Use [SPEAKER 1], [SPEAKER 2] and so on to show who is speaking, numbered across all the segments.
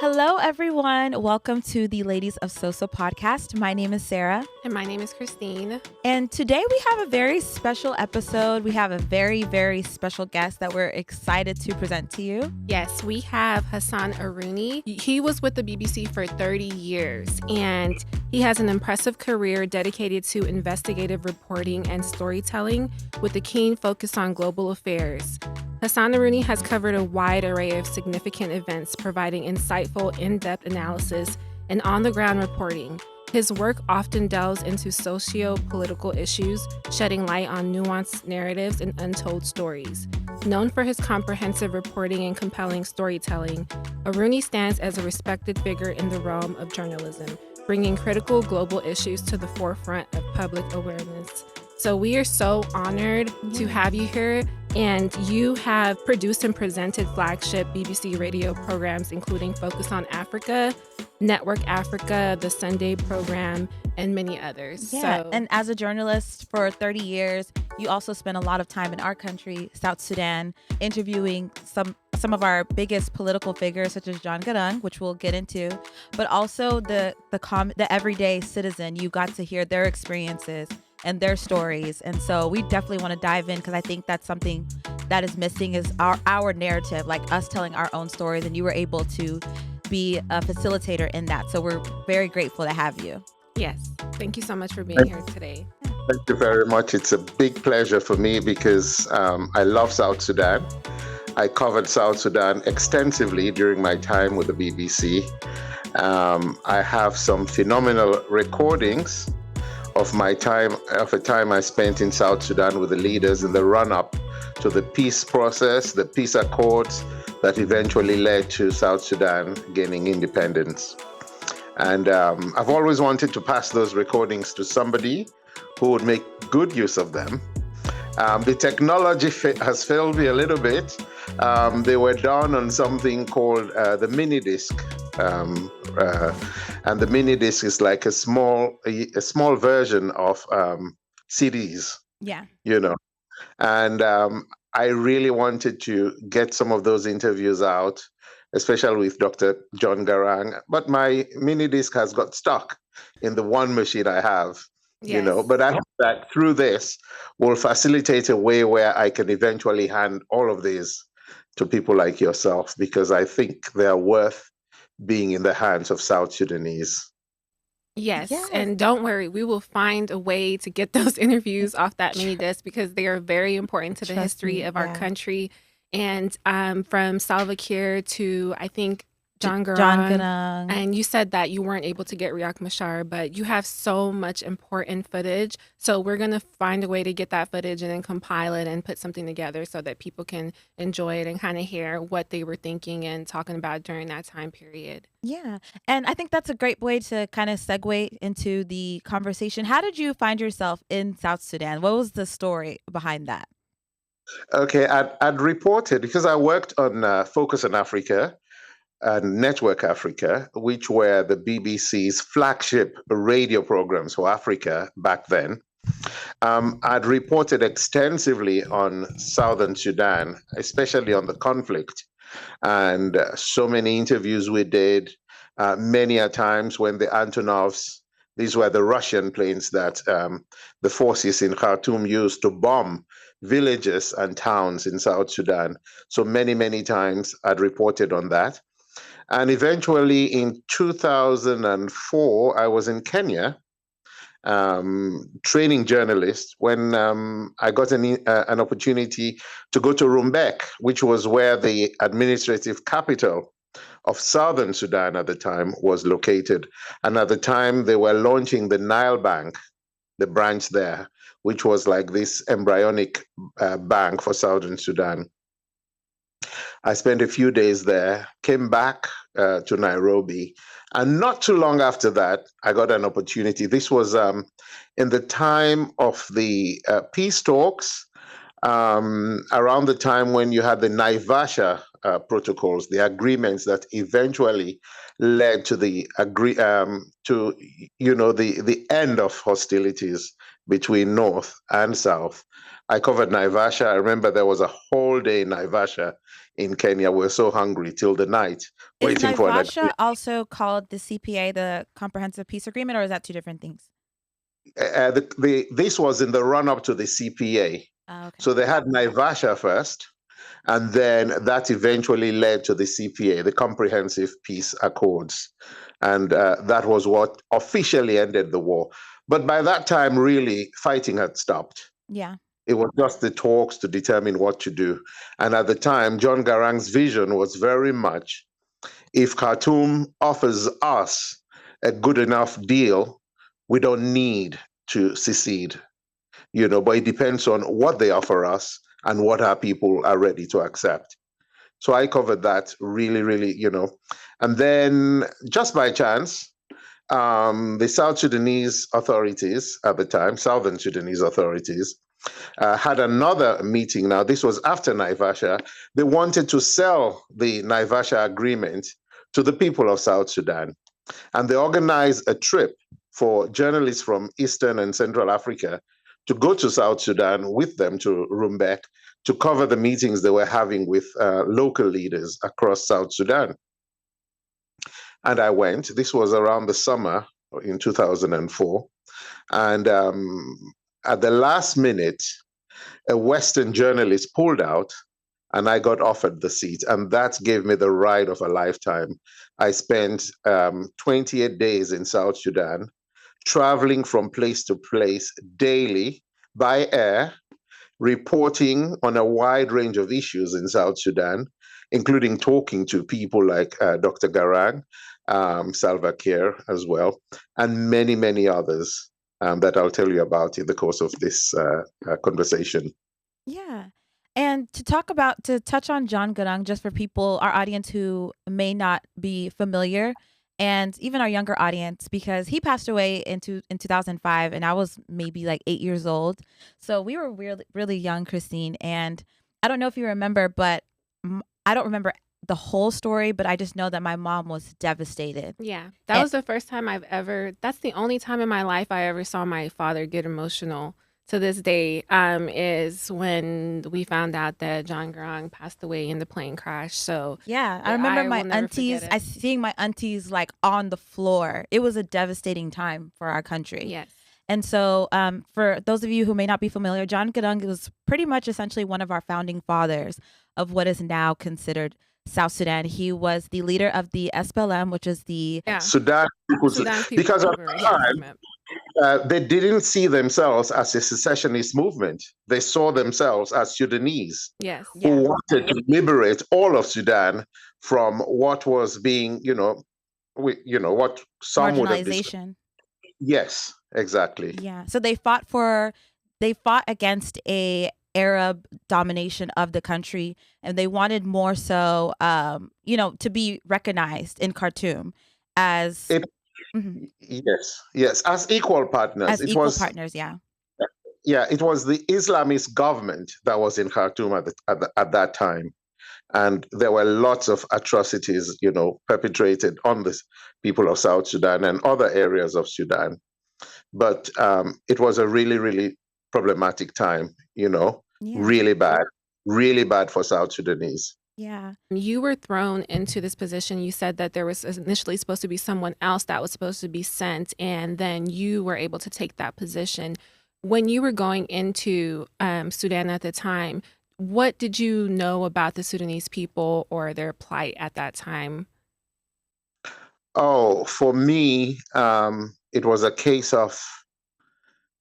[SPEAKER 1] Hello, everyone. Welcome to the Ladies of Sosa podcast. My name is Sarah.
[SPEAKER 2] And my name is Christine.
[SPEAKER 1] And today we have a very special episode. We have a very, very special guest that we're excited to present to you.
[SPEAKER 2] Yes, we have Hassan Arouni. He was with the BBC for 30 years, and he has an impressive career dedicated to investigative reporting and storytelling with a keen focus on global affairs. Hassan Arouni has covered a wide array of significant events, providing insightful, in-depth analysis and on-the-ground reporting. His work often delves into socio-political issues, shedding light on nuanced narratives and untold stories. Known for his comprehensive reporting and compelling storytelling, Arouni stands as a respected figure in the realm of journalism, bringing critical global issues to the forefront of public awareness. So we are so honored to have you here. And you have produced and presented flagship BBC radio programs, including Focus on Africa, Network Africa, the Sunday program, and many others.
[SPEAKER 1] Yeah, and as a journalist for 30 years, you also spent a lot of time in our country, South Sudan, interviewing some of our biggest political figures, such as John Garang, which we'll get into, but also the everyday citizen. You got to hear their experiences and their stories. And so we definitely want to dive in because I think that's something that is missing is our narrative, like us telling our own stories. And you were able to be a facilitator in that. So we're very grateful to have you.
[SPEAKER 2] Yes. Thank you so much for being here today.
[SPEAKER 3] Thank you very much. It's a big pleasure for me because I love South Sudan. I covered South Sudan extensively during my time with the BBC. I have some phenomenal recordings of a time I spent in South Sudan with the leaders in the run-up to the peace process, the peace accords that eventually led to South Sudan gaining independence. And I've always wanted to pass those recordings to somebody who would make good use of them. The technology has failed me a little bit. They were done on something called the mini disc. And the mini disc is like a small version of CDs.
[SPEAKER 1] Yeah.
[SPEAKER 3] And I really wanted to get some of those interviews out, especially with Dr. John Garang. But my mini disc has got stuck in the one machine I have.
[SPEAKER 2] Yes.
[SPEAKER 3] But I hope that through this will facilitate a way where I can eventually hand all of these to people like yourself, because I think they're worth being in the hands of South Sudanese.
[SPEAKER 2] Yes. And don't worry, we will find a way to get those interviews off that mini disc because they are very important to the history of our country. And from Salva Kiir to, I think, John Garang. And you said that you weren't able to get Riek Machar, but you have so much important footage. So we're going to find a way to get that footage and then compile it and put something together so that people can enjoy it and kind of hear what they were thinking and talking about during that time period.
[SPEAKER 1] Yeah. And I think that's a great way to kind of segue into the conversation. How did you find yourself in South Sudan? What was the story behind that?
[SPEAKER 3] Okay, I'd reported because I worked on Focus on Africa and Network Africa, which were the BBC's flagship radio programs for Africa back then. I'd reported extensively on Southern Sudan, especially on the conflict, and so many interviews we did, many a times when the Antonovs, these were the Russian planes that the forces in Khartoum used to bomb villages and towns in South Sudan. So many, many times I'd reported on that. And eventually in 2004, I was in Kenya, training journalists, when I got an opportunity to go to Rumbek, which was where the administrative capital of Southern Sudan at the time was located. And at the time, they were launching the Nile Bank, the branch there, which was like this embryonic bank for Southern Sudan. I spent a few days there, came back to Nairobi, and not too long after that, I got an opportunity. This was in the time of the peace talks, around the time when you had the Naivasha protocols, the agreements that eventually led to the end of hostilities between North and South. I covered Naivasha. I remember there was a whole day in Naivasha in Kenya were so hungry till the night,
[SPEAKER 1] Is
[SPEAKER 3] waiting for an
[SPEAKER 1] Naivasha
[SPEAKER 3] agreement.
[SPEAKER 1] also called the CPA, the Comprehensive Peace Agreement, or is that two different things?
[SPEAKER 3] This was in the run-up to the CPA.
[SPEAKER 1] Oh, okay.
[SPEAKER 3] So they had Naivasha first, and then that eventually led to the CPA, the Comprehensive Peace Accords. And that was what officially ended the war. But by that time, really, fighting had stopped.
[SPEAKER 1] Yeah.
[SPEAKER 3] It was just the talks to determine what to do. And at the time, John Garang's vision was very much, if Khartoum offers us a good enough deal, we don't need to secede, but it depends on what they offer us and what our people are ready to accept. So I covered that really, really, and then just by chance, the South Sudanese authorities at the time, Southern Sudanese authorities, had another meeting. Now, this was after Naivasha. They wanted to sell the Naivasha agreement to the people of South Sudan. And they organized a trip for journalists from Eastern and Central Africa to go to South Sudan with them to Rumbek to cover the meetings they were having with local leaders across South Sudan. And I went. This was around the summer in 2004. And at the last minute, a Western journalist pulled out and I got offered the seat. And that gave me the ride of a lifetime. I spent 28 days in South Sudan, traveling from place to place daily by air, reporting on a wide range of issues in South Sudan, including talking to people like Dr. Garang, Salva Kiir as well, and many, many others that I'll tell you about in the course of this conversation.
[SPEAKER 1] Yeah. And to touch on John Garang, just for people, our audience who may not be familiar, and even our younger audience, because he passed away in 2005, and I was maybe like 8 years old. So we were really, really young, Christine. And I don't know if you remember, but I don't remember the whole story, but I just know that my mom was devastated.
[SPEAKER 2] Yeah, that was the first time that's the only time in my life I ever saw my father get emotional to this day, is when we found out that John Garang passed away in the plane crash. So
[SPEAKER 1] yeah, I remember my
[SPEAKER 2] will never
[SPEAKER 1] aunties,
[SPEAKER 2] forget it.
[SPEAKER 1] seeing my aunties like on the floor. It was a devastating time for our country.
[SPEAKER 2] Yes.
[SPEAKER 1] And so for those of you who may not be familiar, John Garang was pretty much essentially one of our founding fathers of what is now considered South Sudan. He was the leader of the SPLM, which is the
[SPEAKER 3] Sudan People's because at the time, they didn't see themselves as a secessionist movement. They saw themselves as Sudanese who wanted to liberate all of Sudan from what was being, what some would have described. Yes, exactly.
[SPEAKER 1] Yeah. So they fought against a Arab domination of the country, and they wanted more so, to be recognized in Khartoum as
[SPEAKER 3] yes, as equal partners.
[SPEAKER 1] Yeah.
[SPEAKER 3] Yeah, it was the Islamist government that was in Khartoum at that time. And there were lots of atrocities, perpetrated on the people of South Sudan and other areas of Sudan. But it was a really, really problematic time, really bad for South Sudanese.
[SPEAKER 1] Yeah.
[SPEAKER 2] You were thrown into this position. You said that there was initially supposed to be someone else that was supposed to be sent, and then you were able to take that position. When you were going into Sudan at the time, what did you know about the Sudanese people or their plight at that time?
[SPEAKER 3] Oh, for me, it was a case of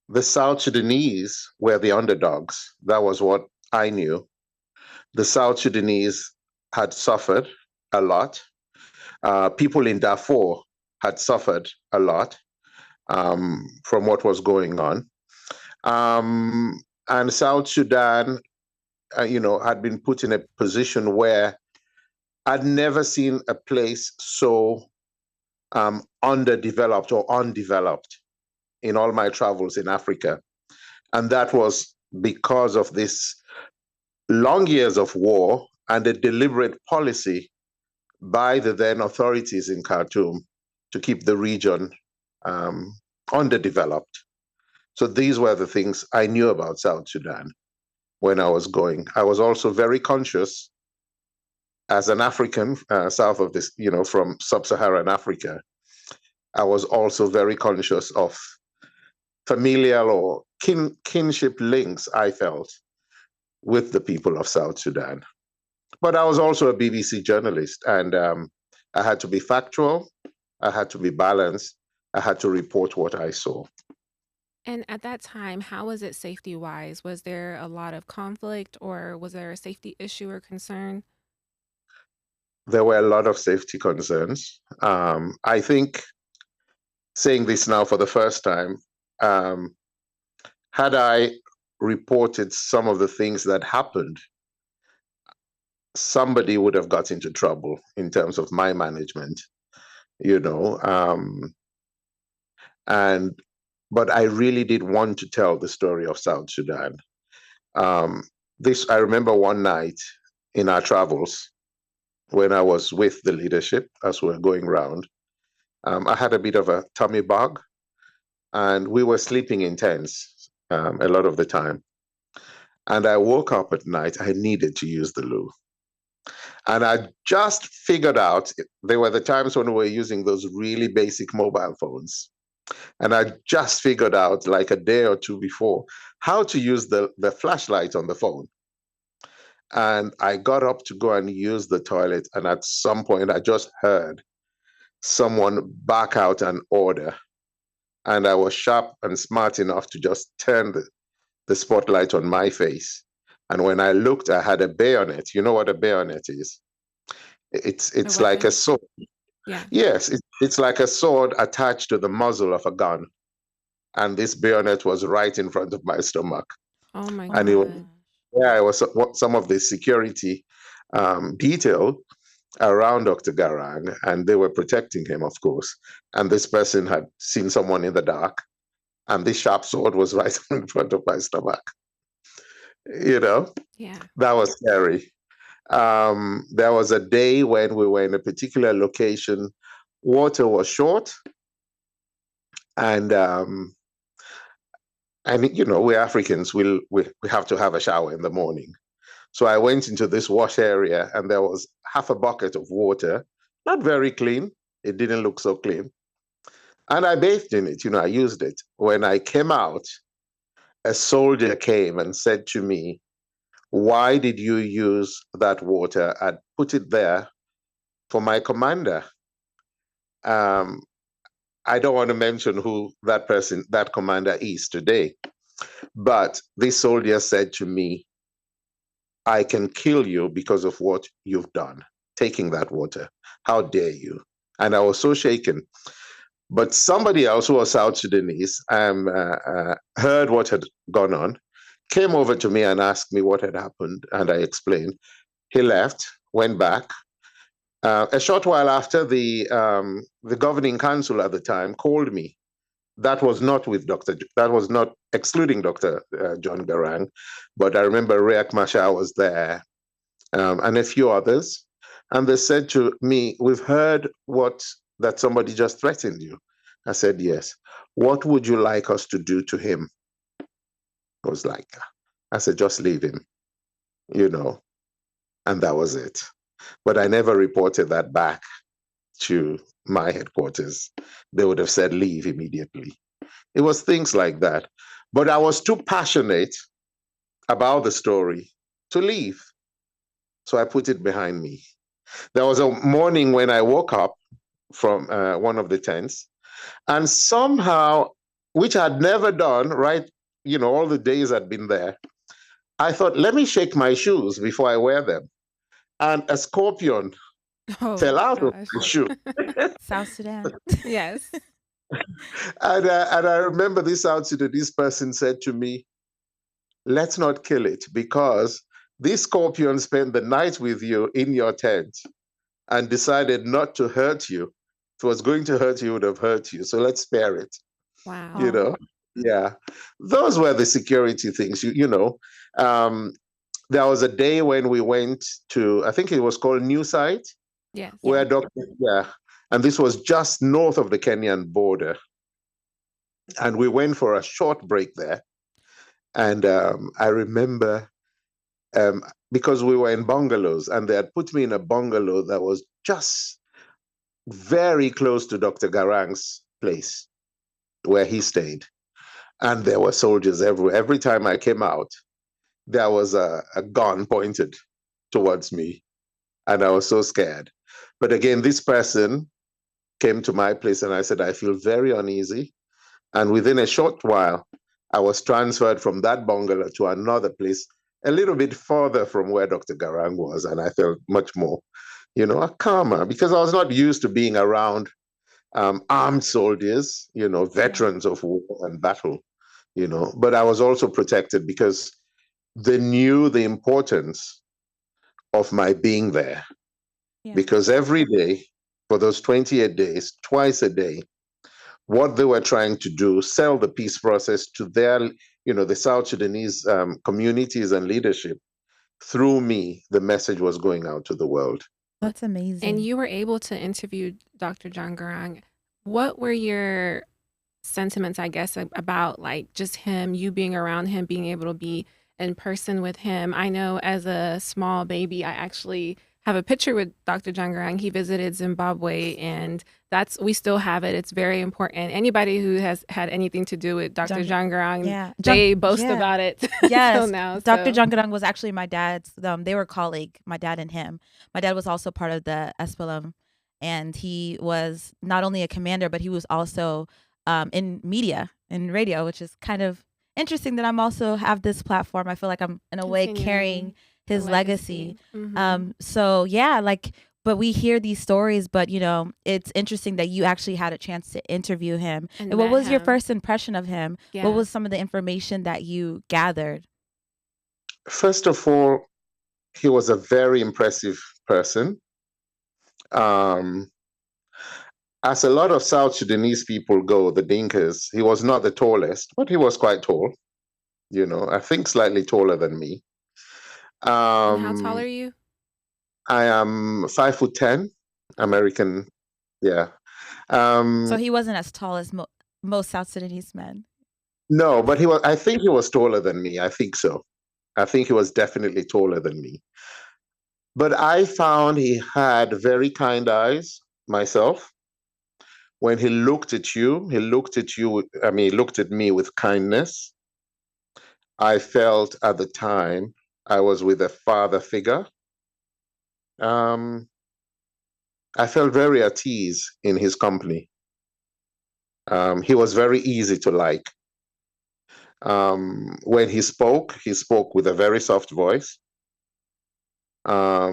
[SPEAKER 3] the South Sudanese were the underdogs. That was what I knew. The South Sudanese had suffered a lot. People in Darfur had suffered a lot from what was going on. And South Sudan, had been put in a position where I'd never seen a place so underdeveloped or undeveloped in all my travels in Africa. And that was because of this long years of war and a deliberate policy by the then authorities in Khartoum to keep the region underdeveloped. So these were the things I knew about South Sudan when I was going. I was also very conscious as an African, south of this, from sub-Saharan Africa, I was also very conscious of familial or kinship links I felt with the people of South Sudan. But I was also a BBC journalist, and I had to be factual, I had to be balanced, I had to report what I saw.
[SPEAKER 2] And at that time, how was it safety-wise? Was there a lot of conflict, or was there a safety issue or concern?
[SPEAKER 3] There were a lot of safety concerns. I think, saying this now for the first time, had I reported some of the things that happened, somebody would have got into trouble in terms of my management, but I really did want to tell the story of South Sudan. I remember one night in our travels when I was with the leadership as we were going round, I had a bit of a tummy bug, and we were sleeping in tents a lot of the time. And I woke up at night, I needed to use the loo. And I just figured out, there were the times when we were using those really basic mobile phones. And I just figured out, like a day or two before, how to use the flashlight on the phone. And I got up to go and use the toilet. And at some point, I just heard someone back out an order. And I was sharp and smart enough to just turn the spotlight on my face. And when I looked, I had a bayonet. You know what a bayonet is? It's like a sword.
[SPEAKER 2] Yeah.
[SPEAKER 3] Yes, it's like a sword attached to the muzzle of a gun. And this bayonet was right in front of my stomach.
[SPEAKER 2] Oh my
[SPEAKER 3] And
[SPEAKER 2] God.
[SPEAKER 3] it was some of the security detail around Dr. Garang, and they were protecting him, of course. And this person had seen someone in the dark, and this sharp sword was right in front of my stomach.
[SPEAKER 2] Yeah.
[SPEAKER 3] That was scary. There was a day when we were in a particular location, water was short, and we Africans, we have to have a shower in the morning. So I went into this wash area, and there was half a bucket of water, not very clean. It didn't look so clean. And I bathed in it, I used it. When I came out, a soldier came and said to me, "Why did you use that water? I'd put it there for my commander." I don't want to mention who that commander is today, but this soldier said to me, "I can kill you because of what you've done, taking that water. How dare you?" And I was so shaken. But somebody else who was South Sudanese heard what had gone on, came over to me and asked me what had happened, and I explained. He left, went back. A short while after, the governing council at the time called me. That was not excluding Dr. John Garang, but I remember Riek Machar was there, and a few others. And they said to me, "We've heard that somebody just threatened you." I said, "Yes. What would you like us to do to him?" I said, "Just leave him, and that was it." But I never reported that back to my headquarters. They would have said, "Leave immediately." It was things like that. But I was too passionate about the story to leave. So I put it behind me. There was a morning when I woke up from one of the tents, and somehow, which I'd never done, right? All the days I'd been there, I thought, let me shake my shoes before I wear them. And a scorpion fell out of the shoe.
[SPEAKER 1] South Sudan.
[SPEAKER 2] Yes.
[SPEAKER 3] And I remember this South Sudanese person said to me, "Let's not kill it, because this scorpion spent the night with you in your tent and decided not to hurt you. If it was going to hurt you, it would have hurt you. So let's spare it."
[SPEAKER 2] Wow.
[SPEAKER 3] Yeah. Those were the security things, there was a day when we went to, I think it was called New Site,
[SPEAKER 2] Yes.
[SPEAKER 3] where and this was just north of the Kenyan border. And we went for a short break there. And I remember because we were in bungalows, and they had put me in a bungalow that was just very close to Dr. Garang's place where he stayed. And there were soldiers everywhere. Every time I came out, there was a gun pointed towards me, and I was so scared. But again, this person came to my place, and I said, I feel very uneasy. And within a short while, I was transferred from that bungalow to another place, a little bit further from where Dr. Garang was, and I felt much more, calmer, because I was not used to being around armed soldiers, veterans of war and battle, But I was also protected because they knew the importance of my being there.
[SPEAKER 1] Yeah.
[SPEAKER 3] Because every day, for those 28 days, twice a day, what they were trying to do, sell the peace process to their, the South Sudanese communities and leadership. Through me, the message was going out to the world.
[SPEAKER 1] That's amazing.
[SPEAKER 2] And you were able to interview Dr. John Garang. What were your sentiments, I guess, about like just him, you being around him, being able to be in person with him? I know as a small baby, I actually have a picture with Dr. John Garang. He visited Zimbabwe, and we still have it. It's very important. Anybody who has had anything to do with Dr. John Garang, they boast about it
[SPEAKER 1] yes.
[SPEAKER 2] till now.
[SPEAKER 1] Dr. John Garang was actually my dad's, they were colleague, my dad and him. My dad was also part of the SPLM, and he was not only a commander, but he was also in media, in radio, which is kind of interesting that I'm also have this platform. I feel like I'm in a way carrying his legacy.
[SPEAKER 2] Mm-hmm.
[SPEAKER 1] So yeah, but we hear these stories, but it's interesting that you actually had a chance to interview him. And what was your first impression of him? Yeah. What was some of the information that you gathered?
[SPEAKER 3] First of all, he was a very impressive person. As a lot of South Sudanese people go, the Dinkas, he was not the tallest, but he was quite tall. I think slightly taller than me.
[SPEAKER 2] And how tall are you?
[SPEAKER 3] I am 5'10", American. Yeah.
[SPEAKER 1] So he wasn't as tall as most South Sudanese men.
[SPEAKER 3] No, but I think he was taller than me. I think so. I think he was definitely taller than me. But I found he had very kind eyes myself. When he looked at you, he looked at me with kindness. I felt at the time I was with a father figure. I felt very at ease in his company. He was very easy to like. When he spoke with a very soft voice. I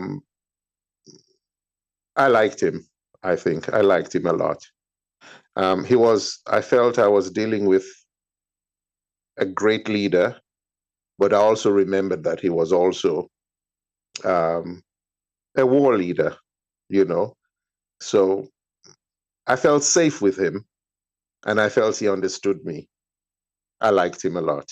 [SPEAKER 3] liked him. I think I liked him a lot. I felt I was dealing with a great leader, but I also remembered that he was also a war leader, So I felt safe with him, and I felt he understood me. I liked him a lot.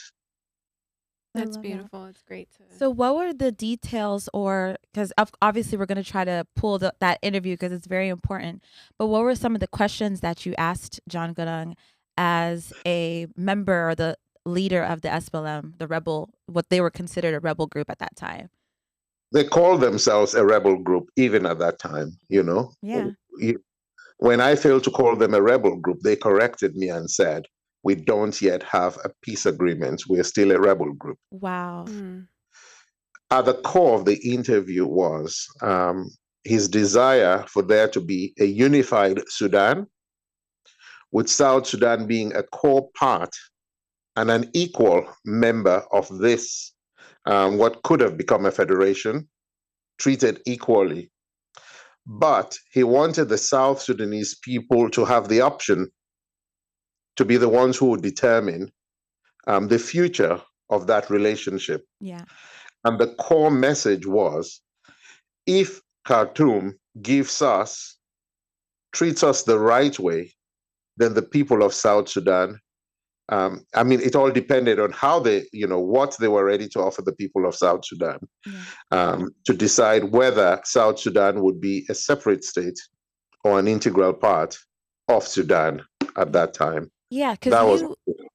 [SPEAKER 2] That's beautiful. It's great.
[SPEAKER 1] So what were the details, because obviously we're going to try to pull that interview because it's very important, but what were some of the questions that you asked John Garang as a member or the leader of the SPLM, the rebel, what they were considered a rebel group at that time?
[SPEAKER 3] They called themselves a rebel group even at that time,
[SPEAKER 1] Yeah.
[SPEAKER 3] When I failed to call them a rebel group, they corrected me and said, we don't yet have a peace agreement. We're still a rebel group.
[SPEAKER 1] Wow.
[SPEAKER 3] At the core of the interview was his desire for there to be a unified Sudan, with South Sudan being a core part and an equal member of this, what could have become a federation, treated equally. But he wanted the South Sudanese people to have the option to be the ones who would determine the future of that relationship.
[SPEAKER 1] Yeah.
[SPEAKER 3] And the core message was, if Khartoum treats us the right way, then the people of South Sudan, it all depended on how what they were ready to offer the people of South Sudan, to decide whether South Sudan would be a separate state or an integral part of Sudan at that time.
[SPEAKER 1] Yeah, because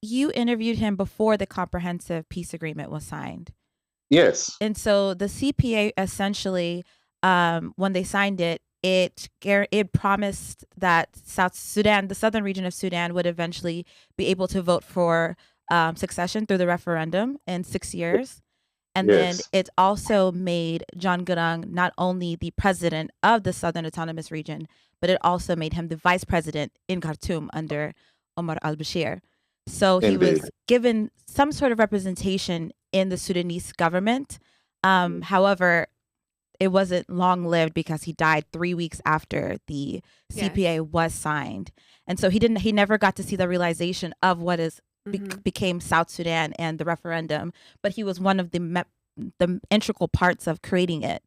[SPEAKER 1] you interviewed him before the comprehensive peace agreement was signed.
[SPEAKER 3] Yes.
[SPEAKER 1] And so the CPA essentially, when they signed it, it promised that South Sudan, the southern region of Sudan, would eventually be able to vote for succession through the referendum in 6 years. And then
[SPEAKER 3] Yes.
[SPEAKER 1] it also made John Garang not only the president of the Southern Autonomous Region, but it also made him the vice president in Khartoum under Omar al-Bashir. So he
[SPEAKER 3] Indeed.
[SPEAKER 1] was given some sort of representation in the Sudanese government. However, it wasn't long lived because he died 3 weeks after the CPA was signed. And so he never got to see the realization of what is became South Sudan and the referendum, but he was one of the integral parts of creating it.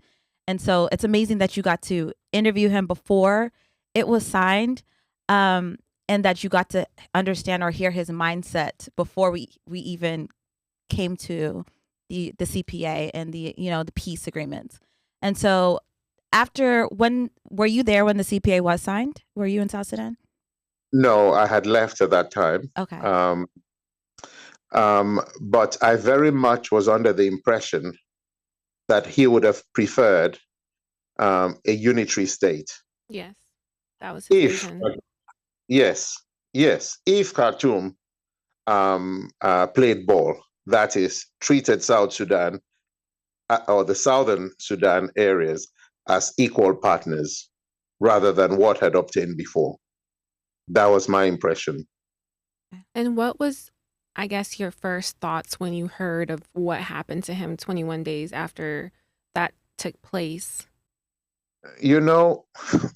[SPEAKER 1] And so it's amazing that you got to interview him before it was signed, and that you got to understand or hear his mindset before we even came to the CPA and the peace agreements. And so when were you there when the CPA was signed? Were you in South Sudan?
[SPEAKER 3] No, I had left at that time.
[SPEAKER 1] Okay.
[SPEAKER 3] But I very much was under the impression that he would have preferred a unitary state.
[SPEAKER 2] Yes, that was his vision.
[SPEAKER 3] Yes, if Khartoum played ball, that is, treated South Sudan or the southern Sudan areas as equal partners rather than what had obtained before. That was my impression.
[SPEAKER 2] And what was, I guess, your first thoughts when you heard of what happened to him 21 days after that took place?
[SPEAKER 3] You know,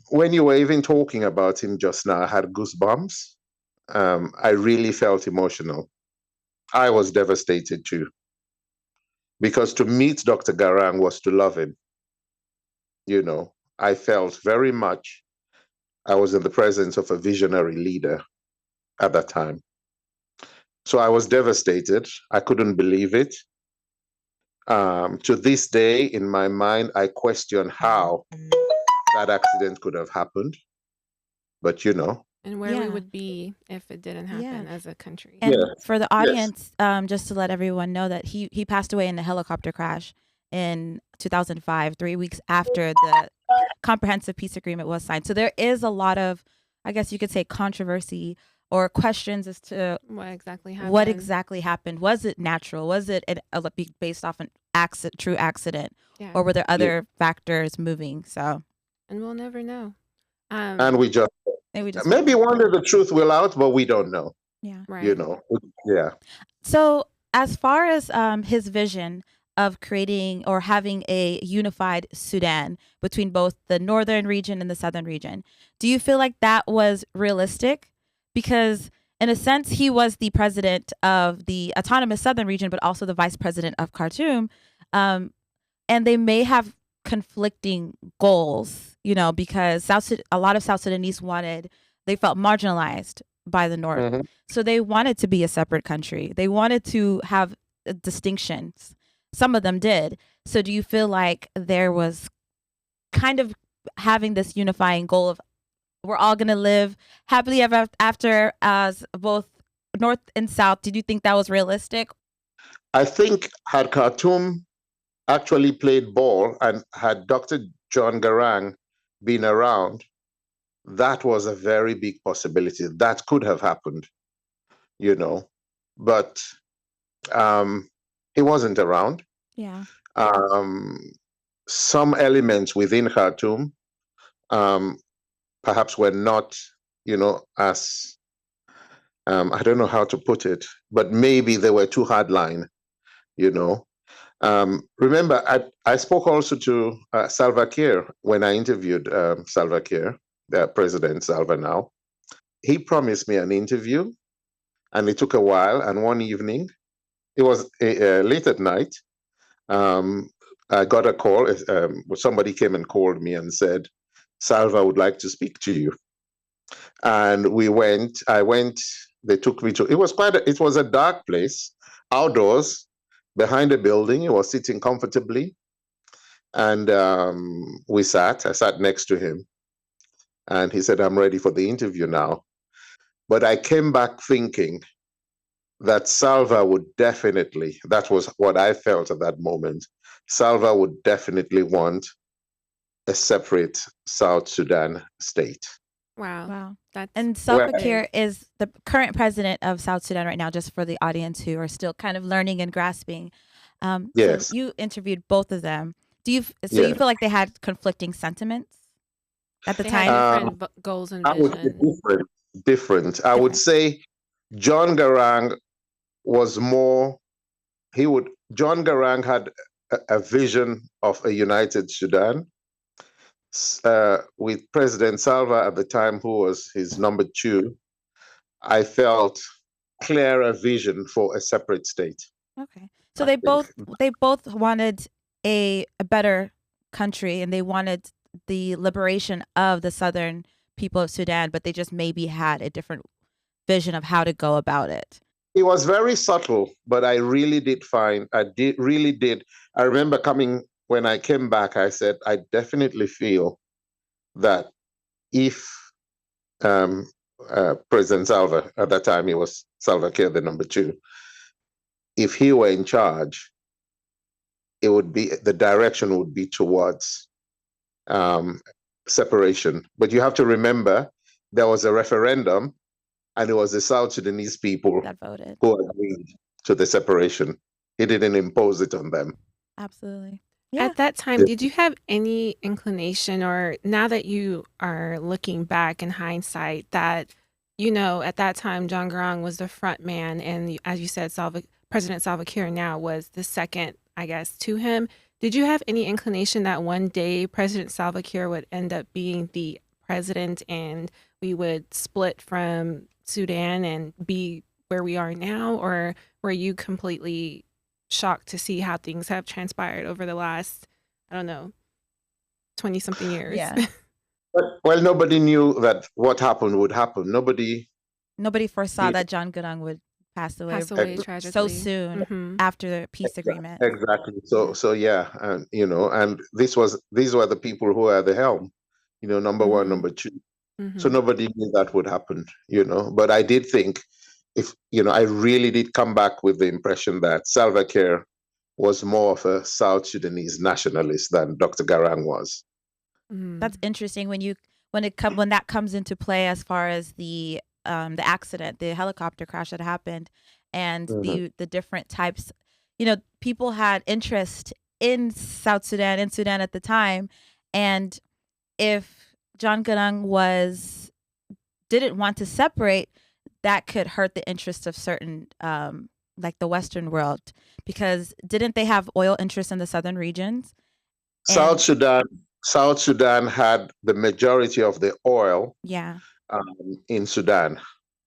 [SPEAKER 3] when you were even talking about him just now, I had goosebumps. I really felt emotional. I was devastated too. Because to meet Dr. Garang was to love him. You know, I felt very much I was in the presence of a visionary leader at that time. So I was devastated. I couldn't believe it. To this day, in my mind, I question how that accident could have happened. But
[SPEAKER 2] and where we would be if it didn't happen as a country.
[SPEAKER 1] And for the audience, just to let everyone know that he passed away in a helicopter crash in 2005, 3 weeks after the comprehensive peace agreement was signed. So there is a lot of, I guess you could say, controversy or questions as to
[SPEAKER 2] what exactly happened.
[SPEAKER 1] Was it natural? Was it based off an true accident? Or were there other factors moving? So,
[SPEAKER 2] and we'll never know.
[SPEAKER 3] And we just maybe one day the truth will out, but we don't know.
[SPEAKER 1] Yeah.
[SPEAKER 2] Right.
[SPEAKER 1] So as far as his vision of creating or having a unified Sudan between both the northern region and the southern region, do you feel like that was realistic? Because in a sense, he was the president of the autonomous southern region, but also the vice president of Khartoum. And they may have conflicting goals, because a lot of South Sudanese they felt marginalized by the North. Mm-hmm. So they wanted to be a separate country. They wanted to have distinctions. Some of them did. So do you feel like there was kind of having this unifying goal of we're all going to live happily ever after as both North and South? Did you think that was realistic?
[SPEAKER 3] I think had Khartoum actually played ball and had Dr. John Garang been around, that was a very big possibility. That could have happened, but he wasn't around.
[SPEAKER 1] Yeah.
[SPEAKER 3] Some elements within Khartoum perhaps were not, as I don't know how to put it, but maybe they were too hardline, Remember, I spoke also to Salva Kiir when I interviewed Salva Kiir, President Salva now. He promised me an interview, and it took a while. And one evening, it was late at night, I got a call. Somebody came and called me and said, Salva would like to speak to you. And I went, they took me to, it was a dark place, outdoors, behind a building. He was sitting comfortably. And I sat next to him. And he said, I'm ready for the interview now. But I came back thinking, that Salva would definitely, that was what I felt at that moment, Salva would definitely want a separate South Sudan state.
[SPEAKER 2] Wow.
[SPEAKER 1] Wow.
[SPEAKER 2] That's
[SPEAKER 1] And
[SPEAKER 3] Well,
[SPEAKER 1] Salva Kiir is the current president of South Sudan right now, just for the audience who are still kind of learning and grasping. So
[SPEAKER 3] yes,
[SPEAKER 1] you interviewed both of them. So you
[SPEAKER 3] yes.
[SPEAKER 1] feel like they had conflicting sentiments at the
[SPEAKER 2] they had
[SPEAKER 1] time?
[SPEAKER 3] Um,
[SPEAKER 2] different goals and
[SPEAKER 3] I would say
[SPEAKER 2] vision.
[SPEAKER 3] different. I would
[SPEAKER 1] Different.
[SPEAKER 3] say John Garang was more, John Garang had a vision of a united Sudan, with President Salva at the time, who was his number two. I felt clearer vision for a separate state,
[SPEAKER 1] Okay. So
[SPEAKER 3] I think.
[SPEAKER 1] they both wanted a better country, and they wanted the liberation of the southern people of Sudan, but they just maybe had a different vision of how to go about it.
[SPEAKER 3] It was very subtle, but I really did really did. I remember when I came back, I said, I definitely feel that if um, President Salva, at that time he was Salva Kiir, the number two, if he were in charge, the direction would be towards um, separation. But you have to remember, there was a referendum, and it was the South Sudanese people
[SPEAKER 1] That voted.
[SPEAKER 3] who agreed to the separation. He didn't impose it on them.
[SPEAKER 1] Absolutely. Yeah.
[SPEAKER 2] At that time, did you have any inclination, or now that you are looking back in hindsight, that, at that time, John Garang was the front man, and as you said, President Salva Kiir now was the second, I guess, to him. Did you have any inclination that one day President Salva Kiir would end up being the president and we would split from Sudan and be where we are now? Or were you completely shocked to see how things have transpired over the last, I don't know, 20 something years?
[SPEAKER 1] Yeah.
[SPEAKER 3] Well, nobody knew that what happened would happen. Nobody
[SPEAKER 1] foresaw
[SPEAKER 3] Yeah.
[SPEAKER 1] that John Garang would pass away
[SPEAKER 2] Pass away
[SPEAKER 3] Ex-
[SPEAKER 2] tragically.
[SPEAKER 1] so soon
[SPEAKER 2] Mhm.
[SPEAKER 1] after the peace agreement.
[SPEAKER 3] exactly. So yeah, and and these were the people who were at the helm, number one,
[SPEAKER 2] Mhm.
[SPEAKER 3] number two. So
[SPEAKER 2] Mhm.
[SPEAKER 3] nobody knew that would happen, But I did think, if I really did come back with the impression that Salva Kiir was more of a South Sudanese nationalist than Dr. Garang was.
[SPEAKER 1] That's
[SPEAKER 2] Mhm.
[SPEAKER 1] interesting when that comes into play, as far as the accident, the helicopter crash that happened, and
[SPEAKER 3] Mhm.
[SPEAKER 1] the different types. People had interest in South Sudan, in Sudan at the time, and if John Garang didn't want to separate, that could hurt the interest of certain, like the Western world, because didn't they have oil interests in the southern regions?
[SPEAKER 3] South
[SPEAKER 1] And
[SPEAKER 3] Sudan, South Sudan had the majority of the oil
[SPEAKER 1] yeah,
[SPEAKER 3] in Sudan.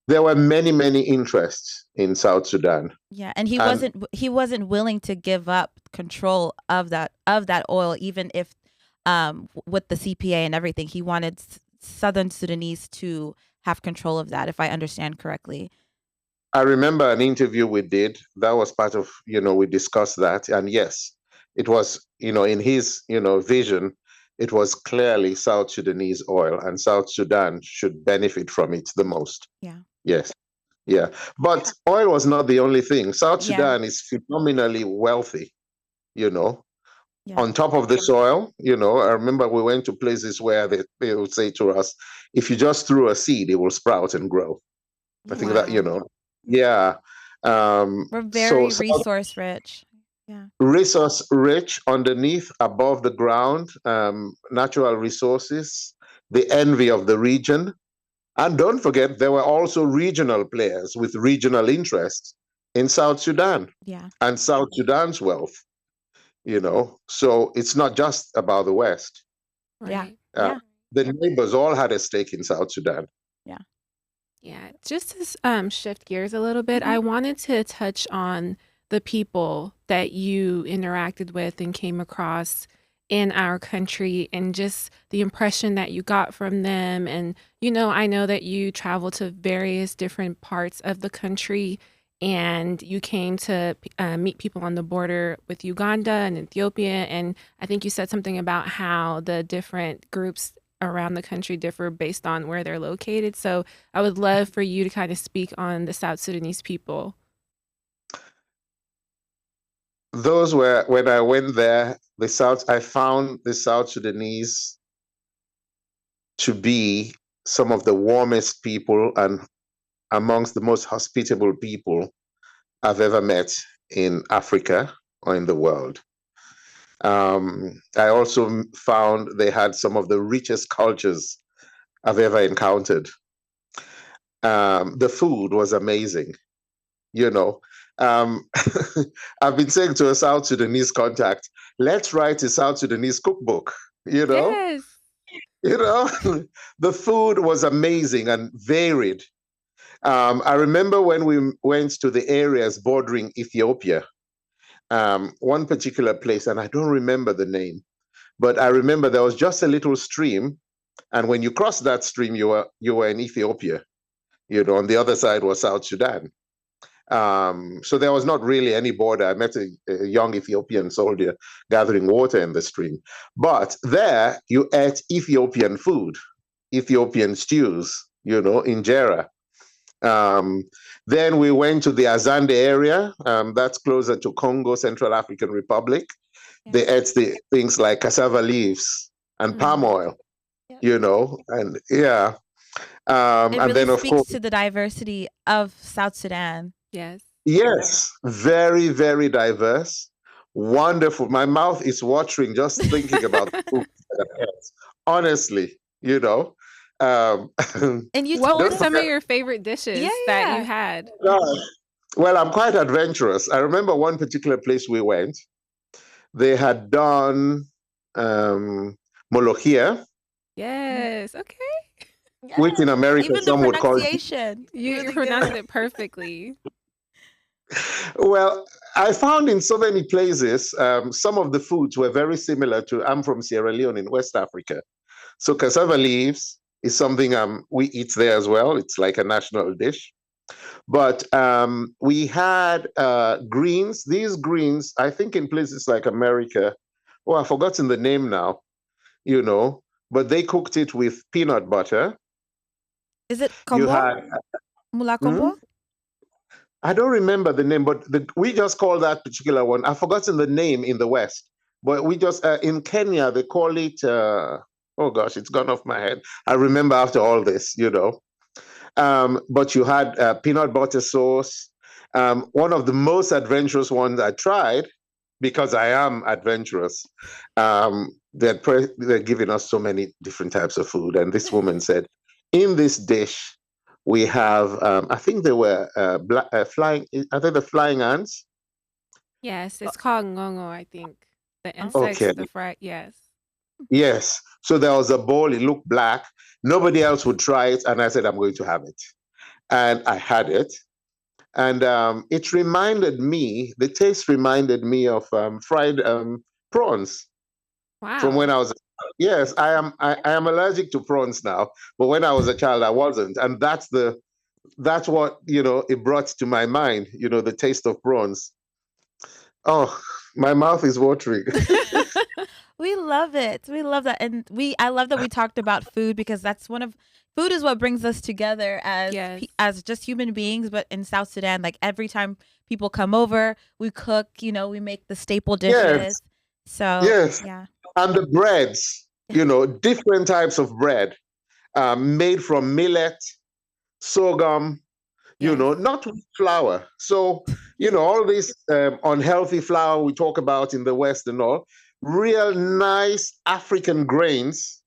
[SPEAKER 3] There were many, many interests in South Sudan.
[SPEAKER 1] yeah, and
[SPEAKER 3] And
[SPEAKER 1] he wasn't willing to give up control of that oil, even if with the CPA and everything. He wanted Southern Sudanese to have control of that, if I understand correctly.
[SPEAKER 3] I remember an interview we did that was part of, we discussed that. And yes, it was, in his, vision, it was clearly South Sudanese oil, and South Sudan should benefit from it the most.
[SPEAKER 1] Yeah.
[SPEAKER 3] Yes. Yeah. But oil was not the only thing. South
[SPEAKER 1] Yeah.
[SPEAKER 3] Sudan is phenomenally wealthy,
[SPEAKER 1] Yeah.
[SPEAKER 3] on top of the soil. I remember we went to places where they would say to us, if you just threw a seed, it will sprout and grow. I think that,
[SPEAKER 2] Wow.
[SPEAKER 3] yeah.
[SPEAKER 1] We're
[SPEAKER 3] So
[SPEAKER 1] very resource rich. Yeah.
[SPEAKER 3] resource rich underneath, above the ground, natural resources, the envy of the region. And don't forget, there were also regional players with regional interests in South Sudan
[SPEAKER 1] Yeah.
[SPEAKER 3] and South Sudan's wealth, So it's not just about the West.
[SPEAKER 1] Yeah.
[SPEAKER 2] Right.
[SPEAKER 3] Uh,
[SPEAKER 1] Yeah.
[SPEAKER 3] the neighbors all had a stake in South Sudan.
[SPEAKER 1] Yeah.
[SPEAKER 2] Yeah, just to shift gears a little bit,
[SPEAKER 1] Mhm.
[SPEAKER 2] I wanted to touch on the people that you interacted with and came across in our country, and just the impression that you got from them. And, I know that you traveled to various different parts of the country, and you came to meet people on the border with Uganda and Ethiopia. And I think you said something about how the different groups around the country differ based on where they're located. So I would love for you to kind of speak on the South Sudanese people.
[SPEAKER 3] those were, when I went there, I found the South Sudanese to be some of the warmest people and amongst the most hospitable people I've ever met in Africa or in the world. I also found they had some of the richest cultures I've ever encountered. The food was amazing, you know. I've been saying to a South Sudanese contact, let's write a South Sudanese cookbook, you know.
[SPEAKER 2] Yes.
[SPEAKER 3] You know, the food was amazing and varied. I remember when we went to the areas bordering Ethiopia, one particular place, and I don't remember the name, but I remember there was just a little stream, and when you crossed that stream, you were in Ethiopia. You know, on the other side was South Sudan. So there was not really any border. I met a young Ethiopian soldier gathering water in the stream. But there you ate Ethiopian food, Ethiopian stews, you know, injera. Then we went to the Azande area. That's closer to Congo, Central African Republic.
[SPEAKER 1] Yeah.
[SPEAKER 3] They ate the things like cassava leaves and palm oil,
[SPEAKER 1] Yeah.
[SPEAKER 3] you know, and yeah.
[SPEAKER 1] It
[SPEAKER 3] and
[SPEAKER 1] really
[SPEAKER 3] then, of
[SPEAKER 1] speaks
[SPEAKER 3] course,
[SPEAKER 1] to the diversity of South Sudan.
[SPEAKER 2] Yes.
[SPEAKER 3] yes, very, very diverse. Wonderful. My mouth is watering just thinking about the food that I ate. Honestly, you know.
[SPEAKER 1] And you
[SPEAKER 2] What
[SPEAKER 1] told
[SPEAKER 2] were
[SPEAKER 1] us
[SPEAKER 2] some of your favorite dishes that you had?
[SPEAKER 3] Well, I'm quite adventurous. I remember one particular place we went. They had done molokhia,
[SPEAKER 2] Yes. Okay.
[SPEAKER 3] which in America
[SPEAKER 1] even the
[SPEAKER 3] some would call.
[SPEAKER 1] pronunciation.
[SPEAKER 2] You
[SPEAKER 1] really
[SPEAKER 2] pronounced
[SPEAKER 1] good.
[SPEAKER 2] it perfectly.
[SPEAKER 3] Well, I found in so many places, some of the foods were very similar to, I'm from Sierra Leone in West Africa. So cassava leaves is something we eat there as well. It's like a national dish. But we had greens. These greens, I think in places like America, oh, I've forgotten the name now, you know, but they cooked it with peanut butter.
[SPEAKER 1] Is it
[SPEAKER 3] You
[SPEAKER 1] combo?
[SPEAKER 3] had,
[SPEAKER 1] Mula combo?
[SPEAKER 3] I don't remember the name, but we just call that particular one. I've forgotten the name in the West, but we just, in Kenya, they call it, oh gosh, it's gone off my head. I remember after all this, you know. But you had peanut butter sauce. One of the most adventurous ones I tried, because I am adventurous, they're giving us so many different types of food. And this woman said, in this dish, we have, I think they were flying, are they the flying ants?
[SPEAKER 2] Yes, it's called ngongo, I think. The insects,
[SPEAKER 3] Okay.
[SPEAKER 2] the fry. Yes.
[SPEAKER 3] Yes. So there was a bowl, it looked black. Nobody else would try it. And I said, I'm going to have it. And I had it. And it reminded me, the taste reminded me of fried prawns
[SPEAKER 2] Wow.
[SPEAKER 3] from when I was. Yes, I am allergic to prawns now, but when I was a child, I wasn't, and that's what, you know, it brought to my mind, you know, the taste of prawns. Oh, my mouth is watering.
[SPEAKER 1] We love it. We love that. And I love that we talked about food, because that's food is what brings us together as
[SPEAKER 2] Yes.
[SPEAKER 1] as just human beings. But in South Sudan, like every time people come over, we cook, you know, we make the staple dishes.
[SPEAKER 3] Yes.
[SPEAKER 1] So
[SPEAKER 3] Yes.
[SPEAKER 1] yeah.
[SPEAKER 3] And the breads, you know, different types of bread, made from millet, sorghum, you know, not with flour. So, you know, all this unhealthy flour we talk about in the West and all, real nice African grains,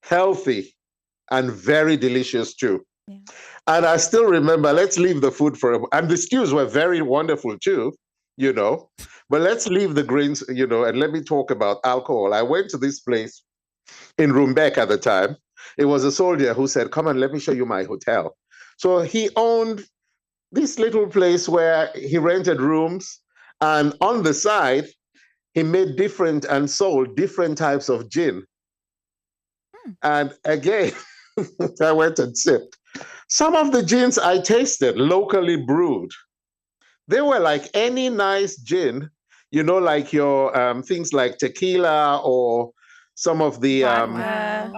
[SPEAKER 3] healthy and very delicious too.
[SPEAKER 1] Yeah.
[SPEAKER 3] And I still remember, let's leave the food and the stews were very wonderful too, you know, but let's leave the grains, you know, and let me talk about alcohol. I went to this place in Rumbek at the time. It was a soldier who said, come on, let me show you my hotel. So he owned this little place where he rented rooms, and on the side, he made different and sold different types of gin. And again, I went and sipped. Some of the gins I tasted, locally brewed, they were like any nice gin, you know, like your things like tequila or some of the,
[SPEAKER 2] Wow.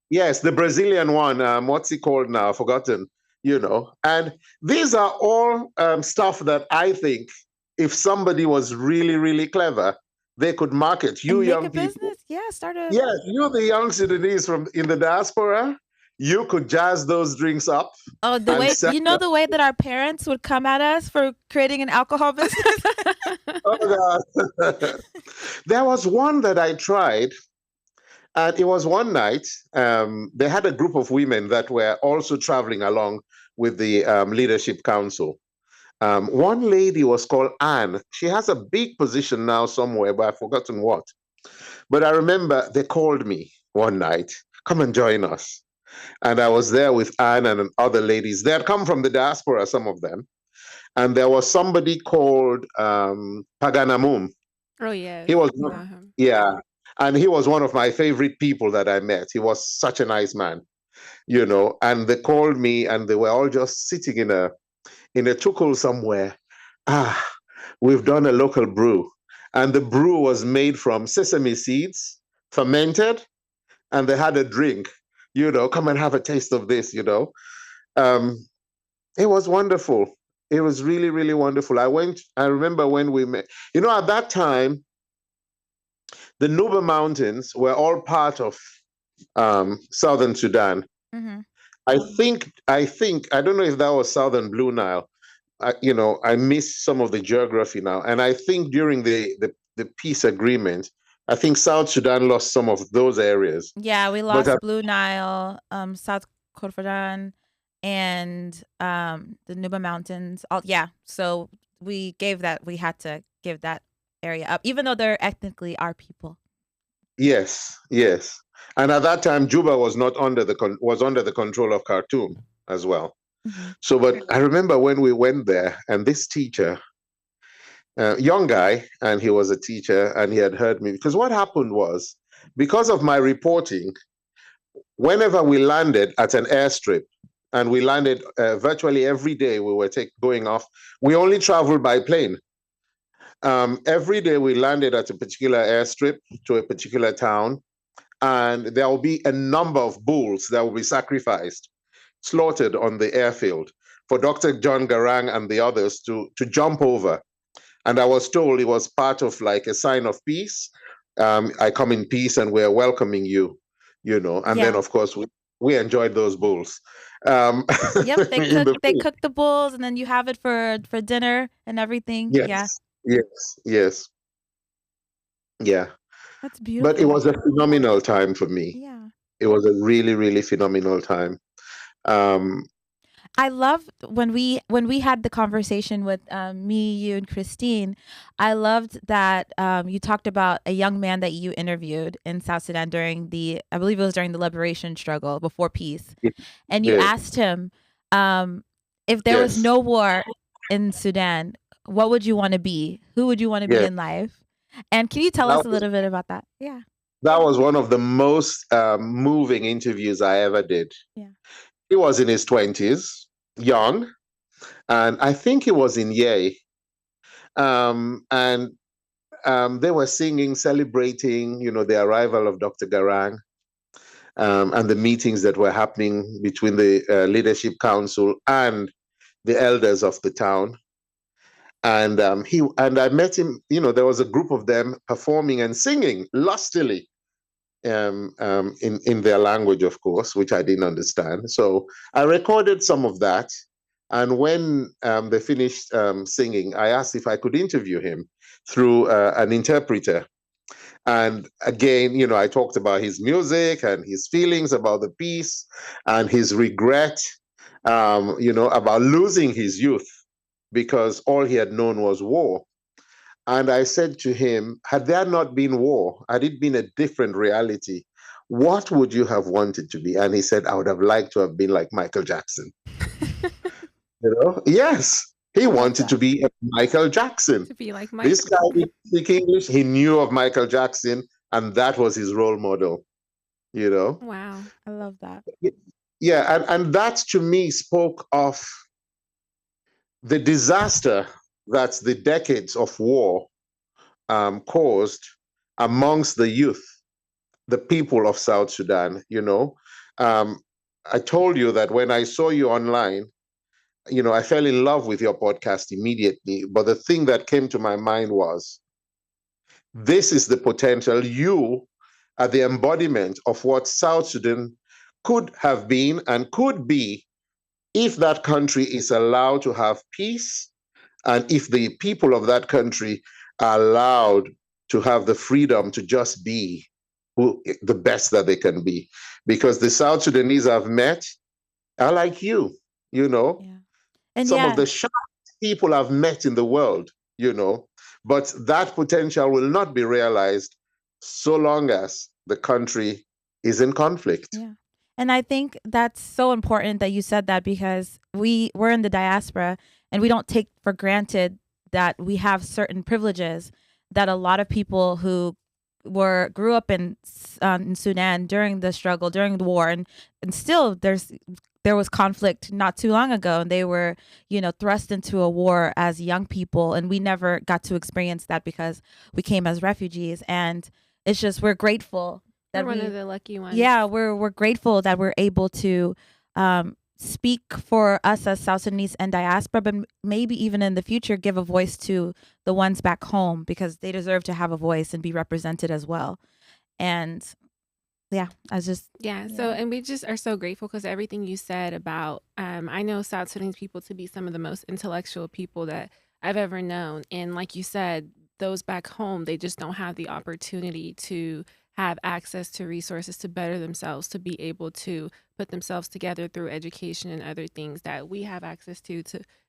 [SPEAKER 3] yes, the Brazilian one, what's it called now? I've forgotten, you know. And these are all stuff that I think if somebody was really, really clever, they could market. You
[SPEAKER 1] And make
[SPEAKER 3] young
[SPEAKER 1] a
[SPEAKER 3] people,
[SPEAKER 1] business. Yeah, start a.
[SPEAKER 3] yeah, you the young Sudanese from in the diaspora, you could jazz those drinks up
[SPEAKER 1] Oh, the
[SPEAKER 3] and
[SPEAKER 1] way
[SPEAKER 3] sell
[SPEAKER 1] the way that our parents would come at us for creating an alcohol business.
[SPEAKER 3] Oh, God. There was one that I tried, and it was one night. They had a group of women that were also traveling along with the Leadership Council. One lady was called Anne. She has a big position now somewhere, but I've forgotten what. But I remember they called me one night, come and join us. And I was there with Anne and other ladies. They had come from the diaspora, some of them. And there was somebody called Paganamum.
[SPEAKER 2] Oh, yes.
[SPEAKER 3] He was,
[SPEAKER 2] I know him.
[SPEAKER 3] yeah. And he was one of my favorite people that I met. He was such a nice man, you know. And they called me and they were all just sitting in a tukul somewhere. Ah, we've done a local brew. And the brew was made from sesame seeds, fermented, and they had a drink, you know, come and have a taste of this, you know. It was wonderful. It was really, really wonderful. I remember when we met, you know, at that time, the Nuba Mountains were all part of southern Sudan.
[SPEAKER 1] Mm-hmm.
[SPEAKER 3] I don't know if that was southern Blue Nile. You know, I miss some of the geography now. And I think during the peace agreement, I think South Sudan lost some of those areas.
[SPEAKER 1] Yeah, we lost Blue Nile, South Kordofan, and the Nuba Mountains. So we had to give that area up, even though they're ethnically our people.
[SPEAKER 3] Yes, yes. And at that time, Juba was not under the control of Khartoum as well.
[SPEAKER 1] Mm-hmm.
[SPEAKER 3] So, but I remember when we went there, and this teacher, young guy, and he was a teacher, and he had heard me, because what happened was, because of my reporting, whenever we landed at an airstrip, and we landed virtually every day we were going off, we only traveled by plane. Every day we landed at a particular airstrip to a particular town, and there will be a number of bulls that will be sacrificed, slaughtered on the airfield for Dr. John Garang and the others to jump over. And I was told it was part of like a sign of peace. I come in peace and we're welcoming you, you know. And then, of course, we enjoyed those bulls.
[SPEAKER 1] Yep, they cook the bulls, and then you have it for dinner and everything.
[SPEAKER 3] Yes, yes. Yeah.
[SPEAKER 1] That's beautiful.
[SPEAKER 3] But it was a phenomenal time for me.
[SPEAKER 1] Yeah.
[SPEAKER 3] It was a really, really phenomenal time.
[SPEAKER 1] I loved when we had the conversation with me, you, and Christine. I loved that you talked about a young man that you interviewed in South Sudan during I believe it was during the liberation struggle before peace. And you asked him, if there was no war in Sudan, what would you want to be? Who would you want to be in life? And can you tell us a little bit about that? Yeah.
[SPEAKER 3] That was one of the most moving interviews I ever did.
[SPEAKER 1] Yeah.
[SPEAKER 3] He was in his 20s, young, and I think he was in Yei. And they were singing, celebrating, you know, the arrival of Dr. Garang, and the meetings that were happening between the Leadership Council and the elders of the town. And I met him, you know, there was a group of them performing and singing lustily in their language, of course, which I didn't understand. So I recorded some of that. And when they finished singing, I asked if I could interview him through an interpreter. And again, you know, I talked about his music and his feelings about the peace and his regret, you know, about losing his youth, because all he had known was war. And I said to him, had there not been war, had it been a different reality, what would you have wanted to be? And he said, I would have liked to have been like Michael Jackson. You know? Yes, he wanted to be Michael Jackson.
[SPEAKER 2] To be like Michael.
[SPEAKER 3] This guy didn't speak English. He knew of Michael Jackson, and that was his role model. You know?
[SPEAKER 2] Wow, I love that.
[SPEAKER 3] Yeah, and that to me spoke of the disaster that the decades of war caused amongst the youth, the people of South Sudan. You know, I told you that when I saw you online, I fell in love with your podcast immediately. But the thing that came to my mind was, this is the potential. You are the embodiment of what South Sudan could have been and could be if that country is allowed to have peace, and if the people of that country are allowed to have the freedom to just be the best that they can be. Because the South Sudanese I've met are like you know,
[SPEAKER 1] Yeah. And
[SPEAKER 3] some of
[SPEAKER 1] yeah,
[SPEAKER 3] the sharpest people I've met in the world, but that potential will not be realized so long as the country is in conflict.
[SPEAKER 1] yeah. And I think that's so important that you said that, because we're in the diaspora and we don't take for granted that we have certain privileges that a lot of people who grew up in Sudan during the struggle, during the war, and still there was conflict not too long ago, and they were thrust into a war as young people, and we never got to experience that because we came as refugees. And it's just, we're grateful
[SPEAKER 2] We're
[SPEAKER 1] that
[SPEAKER 2] one of the lucky ones.
[SPEAKER 1] yeah, we're grateful that we're able to speak for us as South Sudanese and diaspora, but maybe even in the future give a voice to the ones back home, because they deserve to have a voice and be represented as well. And yeah,
[SPEAKER 2] So, and we just are so grateful because everything you said about, I know South Sudanese people to be some of the most intellectual people that I've ever known. And like you said, those back home, they just don't have the opportunity to have access to resources to better themselves, to be able to put themselves together through education and other things that we have access to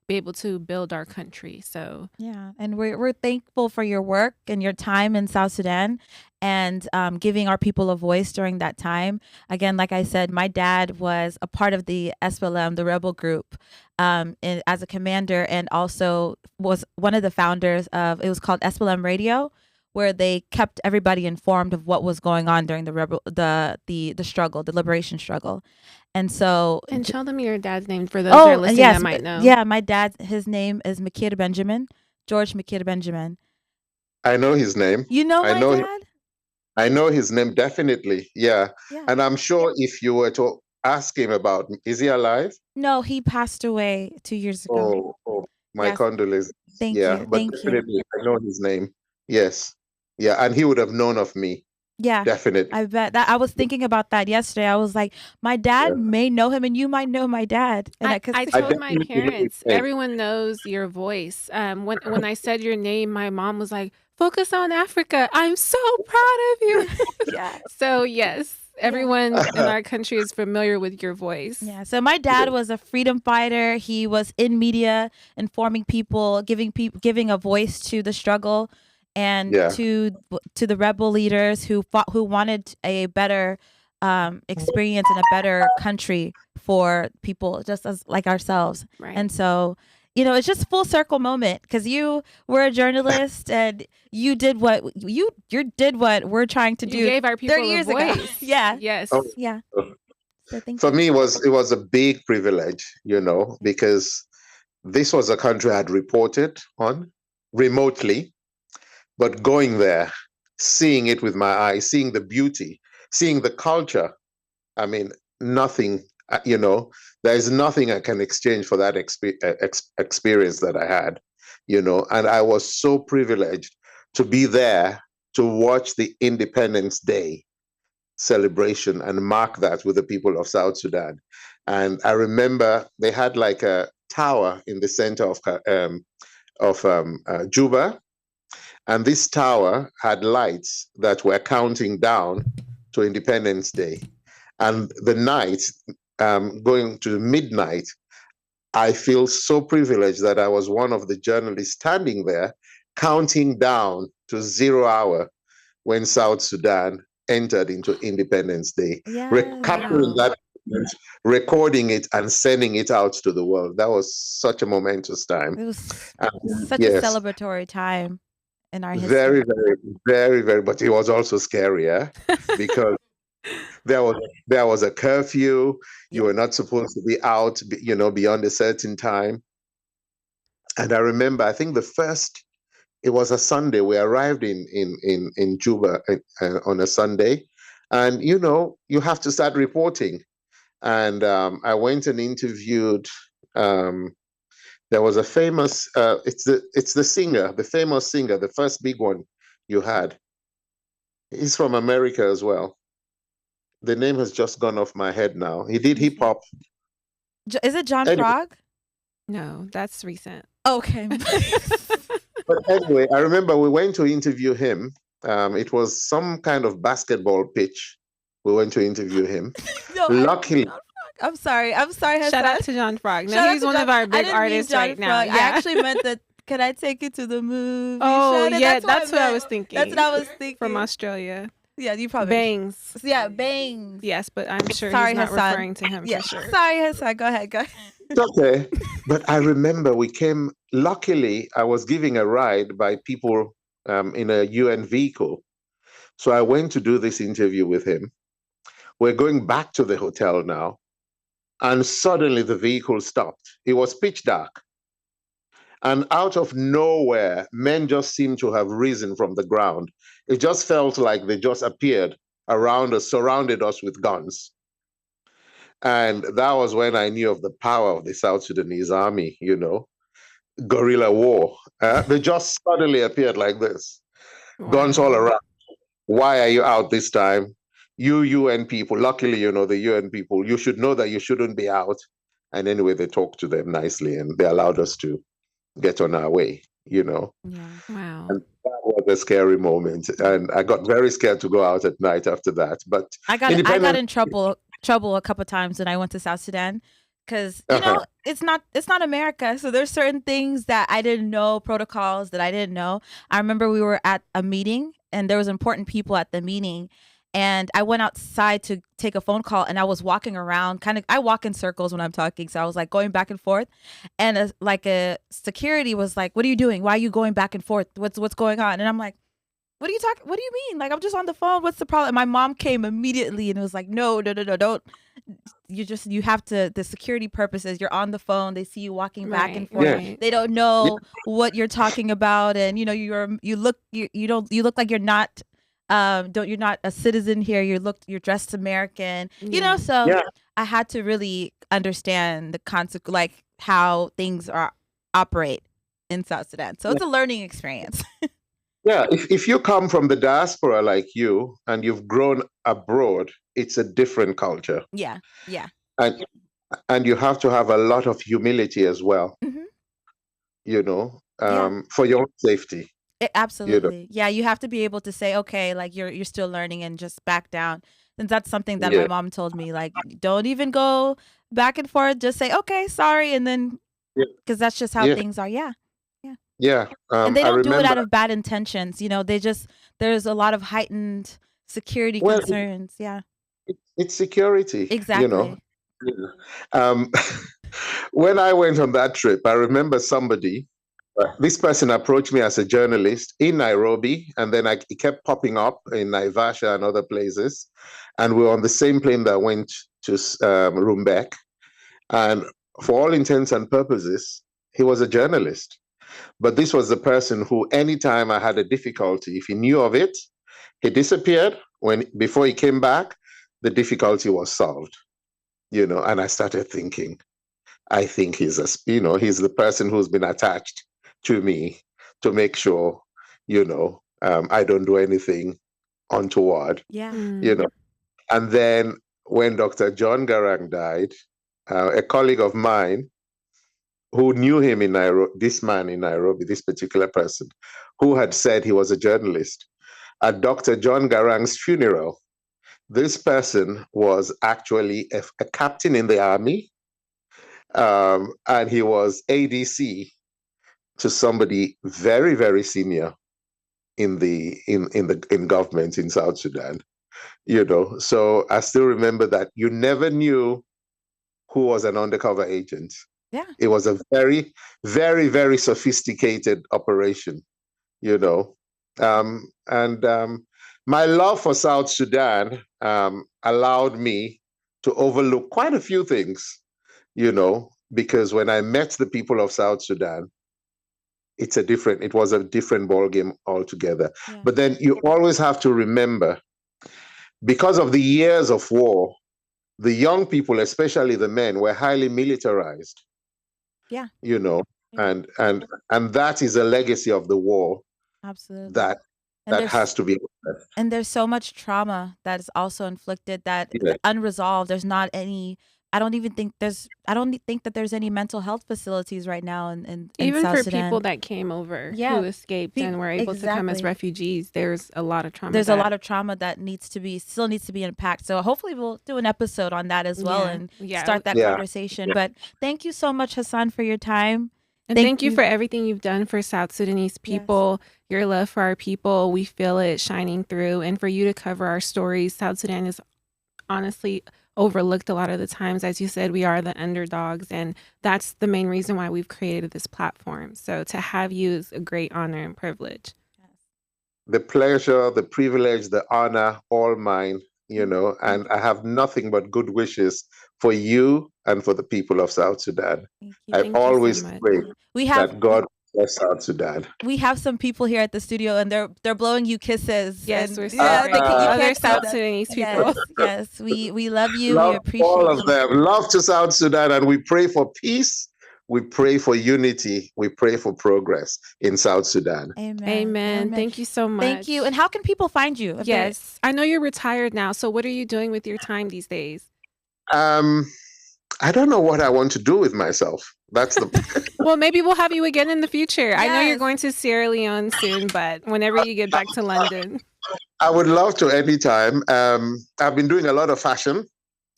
[SPEAKER 2] be able to build our country. So
[SPEAKER 1] yeah, and we're thankful for your work and your time in South Sudan, and giving our people a voice during that time. Again, like I said, my dad was a part of the SPLM, the rebel group, as a commander, and also was one of the founders of, it was called SPLM Radio, where they kept everybody informed of what was going on during the struggle, the liberation struggle. And so,
[SPEAKER 2] and tell them your dad's name for those that are listening
[SPEAKER 1] yes,
[SPEAKER 2] that might know.
[SPEAKER 1] yeah, my dad, his name is Kiir Benjamin, George Kiir Benjamin.
[SPEAKER 3] I know his name.
[SPEAKER 1] You know
[SPEAKER 3] I
[SPEAKER 1] my
[SPEAKER 3] know
[SPEAKER 1] dad?
[SPEAKER 3] I know his name, definitely. Yeah.
[SPEAKER 1] Yeah.
[SPEAKER 3] And I'm sure if you were to ask him about, is he alive?
[SPEAKER 1] No, he passed away 2 years ago.
[SPEAKER 3] My
[SPEAKER 1] Yes.
[SPEAKER 3] condolences.
[SPEAKER 1] Thank
[SPEAKER 3] Yeah,
[SPEAKER 1] you.
[SPEAKER 3] but
[SPEAKER 1] Thank you.
[SPEAKER 3] definitely I know his name. Yes. Yeah, and he would have known of me.
[SPEAKER 1] Yeah.
[SPEAKER 3] Definitely.
[SPEAKER 1] I bet that. I was thinking about that yesterday. I was like, my dad may know him, and you might know my dad. And
[SPEAKER 2] I told my
[SPEAKER 3] definitely know his
[SPEAKER 2] parents,
[SPEAKER 3] name.
[SPEAKER 2] everyone knows your voice. When I said your name, my mom was like, "Focus on Africa. I'm so proud of you."
[SPEAKER 1] Yeah.
[SPEAKER 2] So yes, everyone in our country is familiar with your voice.
[SPEAKER 1] Yeah. So my dad was a freedom fighter. He was in media, informing people, giving a voice to the struggle, and
[SPEAKER 3] Yeah.
[SPEAKER 1] to the rebel leaders who wanted a better experience and a better country for people just as like ourselves.
[SPEAKER 2] Right.
[SPEAKER 1] And so, it's just full circle moment, because you were a journalist and you did what you did what we're trying to do.
[SPEAKER 2] You gave our people
[SPEAKER 1] 30 years
[SPEAKER 2] a voice.
[SPEAKER 1] ago. Yeah.
[SPEAKER 2] Yes.
[SPEAKER 3] Oh.
[SPEAKER 1] Yeah. So
[SPEAKER 3] For me, it was a big privilege, because this was a country I'd reported on remotely, but going there, seeing it with my eyes, seeing the beauty, seeing the culture. I mean, nothing, there is nothing I can exchange for that experience that I had, and I was so privileged to be there to watch the Independence Day celebration and mark that with the people of South Sudan. And I remember they had like a tower in the center of Juba, and this tower had lights that were counting down to Independence Day. And the night, going to midnight, I feel so privileged that I was one of the journalists standing there, counting down to 0 hour when South Sudan entered into Independence Day, capturing that, recording it and sending it out to the world. That was such a momentous time.
[SPEAKER 1] It was such a celebratory time in our history.
[SPEAKER 3] Very, very, very, very, but it was also scarier because there was a curfew. You were not supposed to be out, beyond a certain time. And I remember, I think it was a Sunday. We arrived in Juba on a Sunday, and you have to start reporting. And I went and interviewed There was a famous, it's the singer, the famous singer, the first big one you had. He's from America as well. The name has just gone off my head now. He did hip hop.
[SPEAKER 1] Is it John
[SPEAKER 3] Anyway.
[SPEAKER 1] Frog?
[SPEAKER 2] No, that's recent.
[SPEAKER 1] Okay.
[SPEAKER 3] But anyway, I remember we went to interview him. It was some kind of basketball pitch. We went to interview him.
[SPEAKER 1] No,
[SPEAKER 3] Luckily,
[SPEAKER 1] I'm sorry. Hassan.
[SPEAKER 2] Shout out to John Frog. No,
[SPEAKER 1] Shout out
[SPEAKER 2] he's
[SPEAKER 1] to
[SPEAKER 2] one
[SPEAKER 1] John-
[SPEAKER 2] of our
[SPEAKER 1] I
[SPEAKER 2] big
[SPEAKER 1] didn't mean
[SPEAKER 2] artists
[SPEAKER 1] John
[SPEAKER 2] right now.
[SPEAKER 1] Frog. I actually meant that. Can I take you to the movie?
[SPEAKER 2] Oh,
[SPEAKER 1] Shut it.
[SPEAKER 2] yeah,
[SPEAKER 1] what
[SPEAKER 2] that's what I
[SPEAKER 1] meant.
[SPEAKER 2] was thinking.
[SPEAKER 1] That's what I was thinking.
[SPEAKER 2] From Australia.
[SPEAKER 1] Yeah, you probably.
[SPEAKER 2] Bangs.
[SPEAKER 1] Yeah, Bangs.
[SPEAKER 2] Yes, but I'm sure
[SPEAKER 1] Sorry,
[SPEAKER 2] he's not
[SPEAKER 1] Hassan.
[SPEAKER 2] referring to him
[SPEAKER 1] Yeah,
[SPEAKER 2] for sure.
[SPEAKER 1] sorry, Hassan. Go ahead.
[SPEAKER 3] it's okay. But I remember we came, luckily, I was given a ride by people in a UN vehicle. So I went to do this interview with him. We're going back to the hotel now. And suddenly the vehicle stopped. It was pitch dark. And out of nowhere, men just seemed to have risen from the ground. It just felt like they just appeared around us, surrounded us with guns. And that was when I knew of the power of the South Sudanese army, guerrilla war. They just suddenly appeared like this, guns all around. Why are you out this time? You UN people, luckily, the UN people, you should know that you shouldn't be out. And anyway, they talked to them nicely and they allowed us to get on our way,
[SPEAKER 1] Yeah.
[SPEAKER 2] Wow.
[SPEAKER 3] And that was a scary moment. And I got very scared to go out at night after that. But
[SPEAKER 1] I got in trouble a couple of times when I went to South Sudan because it's not America, so there's certain things that I didn't know, protocols that I didn't know. I remember we were at a meeting and there was important people at the meeting, and I went outside to take a phone call, and I was walking around, I walk in circles when I'm talking, so I was like going back and forth, and a security was like, "What are you doing? Why are you going back and forth? What's going on?" And I'm like, what are you talking? What do you mean? Like, I'm just on the phone. What's the problem? And my mom came immediately and was like, no, don't. You have to, the security purposes, you're on the phone. They see you walking back and forth.
[SPEAKER 3] Yeah.
[SPEAKER 1] They don't know what you're talking about. And, you look like you're not, you're not a citizen here. You're dressed American, so I had to really understand the concept, like how things operate in South Sudan. So it's a learning experience.
[SPEAKER 3] Yeah, if you come from the diaspora like you and you've grown abroad, it's a different culture.
[SPEAKER 1] Yeah.
[SPEAKER 3] And you have to have a lot of humility as well, for your own safety.
[SPEAKER 1] Absolutely. Yeah, you have to be able to say, okay, like you're still learning and just back down. And that's something that my mom told me, like, don't even go back and forth. Just say, okay, sorry. And then, because that's just how things are. Yeah.
[SPEAKER 3] Yeah.
[SPEAKER 1] And they don't do it out of bad intentions. There's a lot of heightened security concerns. Yeah.
[SPEAKER 3] It's security.
[SPEAKER 1] Exactly.
[SPEAKER 3] When I went on that trip, I remember this person approached me as a journalist in Nairobi, and then it kept popping up in Naivasha and other places. And we were on the same plane that went to Rumbek. And for all intents and purposes, he was a journalist. But this was the person who, anytime I had a difficulty, if he knew of it, he disappeared. Before he came back, the difficulty was solved. And I started thinking, I think he's the person who's been attached to me to make sure, I don't do anything untoward.
[SPEAKER 1] Yeah.
[SPEAKER 3] And then when Dr. John Garang died, a colleague of mine who knew him in Nairobi, this man in Nairobi, this particular person, who had said he was a journalist, at Dr. John Garang's funeral, this person was actually a captain in the army, and he was ADC to somebody very, very senior in government in South Sudan. So I still remember that you never knew who was an undercover agent.
[SPEAKER 1] Yeah.
[SPEAKER 3] It was a very, very, very sophisticated operation, my love for South Sudan allowed me to overlook quite a few things, because when I met the people of South Sudan, it was a different ballgame altogether. Yeah. But then you always have to remember, because of the years of war, the young people, especially the men, were highly militarized.
[SPEAKER 1] Yeah.
[SPEAKER 3] and that is a legacy of the war
[SPEAKER 1] Absolutely.
[SPEAKER 3] that
[SPEAKER 1] And
[SPEAKER 3] has to be addressed.
[SPEAKER 1] And there's so much trauma that is also inflicted that
[SPEAKER 3] Yes.
[SPEAKER 1] unresolved. There's not any. I don't think that there's any mental health facilities right now in
[SPEAKER 2] Even
[SPEAKER 1] South
[SPEAKER 2] for
[SPEAKER 1] Sudan.
[SPEAKER 2] people that came over
[SPEAKER 1] Yeah.
[SPEAKER 2] who escaped and were able to come as
[SPEAKER 1] Exactly.
[SPEAKER 2] refugees, there's a lot of trauma.
[SPEAKER 1] There's a lot of trauma that still needs to be unpacked. So hopefully we'll do an episode on that as well and start that conversation. But thank you so much, Hassan, for your time.
[SPEAKER 2] And thank you for everything you've done for South Sudanese people, your love for our people. We feel it shining through. And for you to cover our stories, South Sudan is honestly overlooked a lot of the times. As you said, we are the underdogs. And that's the main reason why we've created this platform. So to have you is a great honor and privilege.
[SPEAKER 3] The pleasure, the privilege, the honor, all mine, and I have nothing but good wishes for you and for the people of South Sudan. I always pray that God bless South Sudan.
[SPEAKER 1] We have some people here at the studio and they're blowing you kisses.
[SPEAKER 2] Yes,
[SPEAKER 1] and,
[SPEAKER 2] we're so other South Sudanese people.
[SPEAKER 1] Yes, we love you.
[SPEAKER 3] Love
[SPEAKER 1] we appreciate
[SPEAKER 3] all of them. Love to South Sudan, and we pray for peace. We pray for unity. We pray for progress in South Sudan.
[SPEAKER 2] Amen. Thank you so much.
[SPEAKER 1] Thank you. And how can people find you?
[SPEAKER 2] Yes. I know you're retired now. So what are you doing with your time these days?
[SPEAKER 3] I don't know what I want to do with myself. That's the
[SPEAKER 2] Well, maybe we'll have you again in the future. Yes. I know you're going to Sierra Leone soon, but whenever you get back to London.
[SPEAKER 3] I would love to anytime. I've been doing a lot of fashion.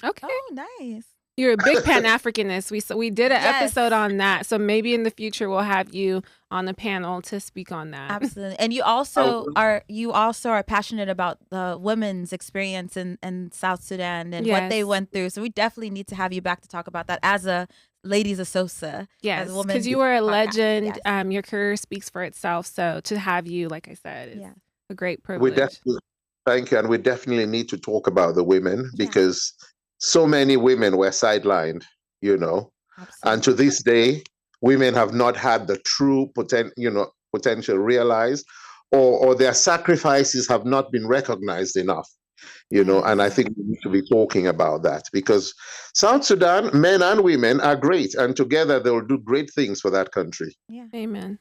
[SPEAKER 2] Okay.
[SPEAKER 1] Oh, nice.
[SPEAKER 2] You're a big Pan-Africanist. We did an episode on that. So maybe in the future we'll have you on the panel to speak on that.
[SPEAKER 1] Absolutely. And you also are passionate about the women's experience in South Sudan and what they went through. So we definitely need to have you back to talk about that as a ladies of Sosa.
[SPEAKER 2] Yes, because you were a legend. Yes. Your career speaks for itself. So to have you, like I said, is a great privilege.
[SPEAKER 3] Thank you. And we definitely need to talk about the women because so many women were sidelined, Absolutely. And to this day, women have not had the true potential realized, or their sacrifices have not been recognized enough, and I think we need to be talking about that because South Sudan, men and women are great, and together they will do great things for that country.
[SPEAKER 2] Yeah. Amen.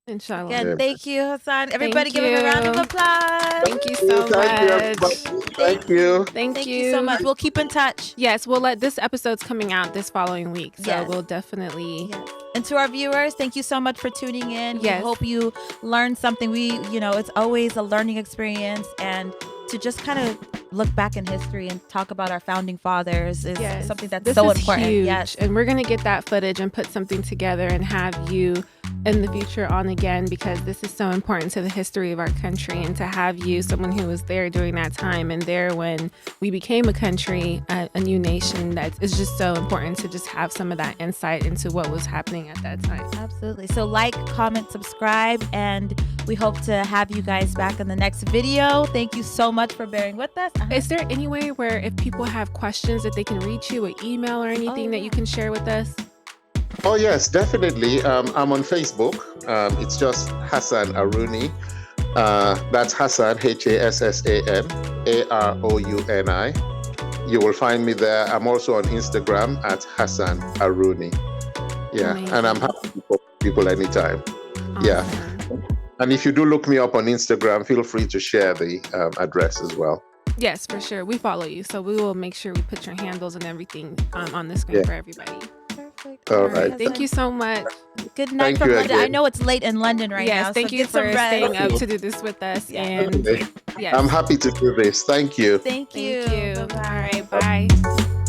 [SPEAKER 2] Inshallah.
[SPEAKER 1] Again, thank you, Hassan. Everybody give him a round of applause.
[SPEAKER 2] Thank you so much.
[SPEAKER 3] Thank you.
[SPEAKER 2] Thank you
[SPEAKER 1] so much. We'll keep in touch.
[SPEAKER 2] Yes, this episode's coming out this following week. So we'll definitely.
[SPEAKER 1] Yes. And to our viewers, thank you so much for tuning in. We hope you learned something. It's always a learning experience, and to just kind of look back in history and talk about our founding fathers is something that's so important.
[SPEAKER 2] Huge.
[SPEAKER 1] Yes.
[SPEAKER 2] And we're going to get that footage and put something together and have you in the future on again, because this is so important to the history of our country, and to have you, someone who was there during that time and there when we became a country, a new nation, that is just so important to just have some of that insight into what was happening at that time.
[SPEAKER 1] Absolutely. So like, comment, subscribe, and we hope to have you guys back in the next video. Thank you so much for bearing with us.
[SPEAKER 2] Is there any way where if people have questions that they can reach you, an email or anything that you can share with us?
[SPEAKER 3] Oh, yes, definitely. I'm on Facebook. It's just Hassan Arouni. That's Hassan, Hassan Arouni. You will find me there. I'm also on Instagram at Hassan Arouni. Yeah, amazing. And I'm happy to talk to people anytime. Awesome. Yeah. And if you do look me up on Instagram, feel free to share the address as well.
[SPEAKER 2] Yes, for sure. We follow you. So we will make sure we put your handles and everything on the screen for everybody.
[SPEAKER 1] Perfect.
[SPEAKER 3] All right.
[SPEAKER 2] Thank you so much.
[SPEAKER 1] Good night from London. I know it's late in London right now.
[SPEAKER 2] Yes, thank you for staying up to do this with us. And
[SPEAKER 3] I'm happy to do this. Thank you.
[SPEAKER 1] Thank you.
[SPEAKER 2] All right. Bye.